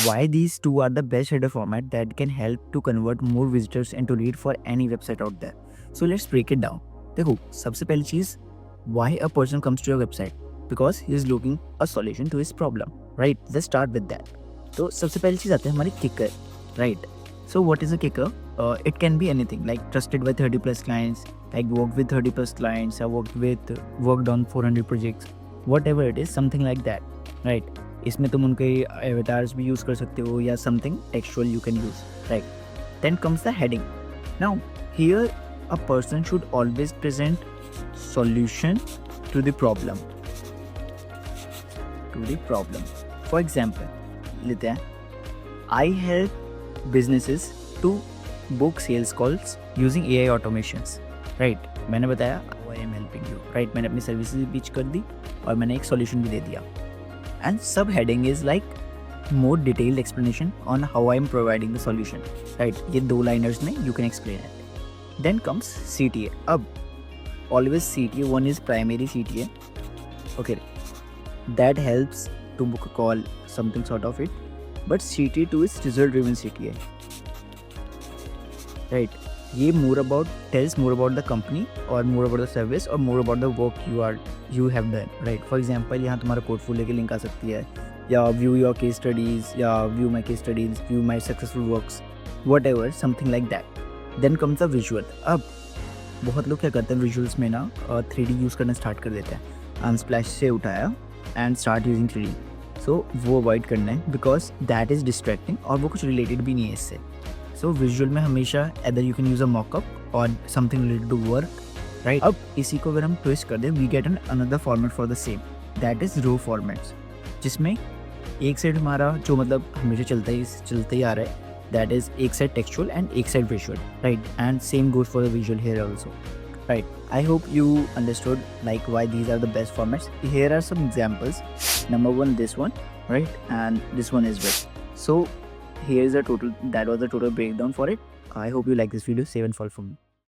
why these two are the best header format that can help to convert more visitors and to read for any website out there. So let's break it down. देखो सबसे पहली चीज, why a person comes to your website? Because he is looking a solution to his problem, right? Let's start with that. तो सबसे पहली चीज आती है हमारी kicker, right? So what is a kicker? It can be anything like trusted by 30 plus clients, like worked with 30 plus clients, or worked on 400 projects, whatever it is, something like that, right? इसमें तुम उनके avatars भी use कर सकते हो या something textual you can use, right? Then comes the heading. Now here a person should always present solution to the problem. For example लेते हैं, I help businesses to book sales calls using AI automations, right? मैंने बताया I am helping you, right? मैंने अपनी services भी pitch कर दी और मैंने एक सॉल्यूशन भी दे दिया. And subheading is like more detailed explanation on how I am providing the solution, right? ये दो liners में you can explain it. Then comes CTA. अब always CTA, one is primary CTA, okay, that helps to book a call, something sort of it. But CTA2 is result driven CTA, right? ये tells more about the company or more about the service or more about the work you have done, right? For example, यहाँ तुम्हारा portfolio की link आ सकती है, या view your case studies, या view my case studies, view my successful works, whatever, something like that. Then comes the visual. अब बहुत लोग क्या करते हैं विजुअल्स में ना 3D यूज़ करना स्टार्ट कर देते हैं. अनस्प्लैश से उठाया एंड स्टार्ट यूजिंग 3D. सो वो अवॉइड करना है बिकॉज दैट इज़ डिस्ट्रैक्टिंग और वो कुछ रिलेटेड भी नहीं है इससे. सो विजुअल में हमेशा either you can use a mockup or something related to work, right? अब इसी को अगर हम ट्विस्ट कर दें, we get another format for the same, that is raw formats, जिसमें एक साइड हमारा जो मतलब हमेशा चलते ही आ रहा है, that is एक साइड textual and एक side visual, right? And same goes for the visual here also, right? I hope you understood like why these are the best formats. Here are some examples. Number one, this one, right? And this one is well. So that was a total breakdown for it. I hope you like this video. Save and follow for me.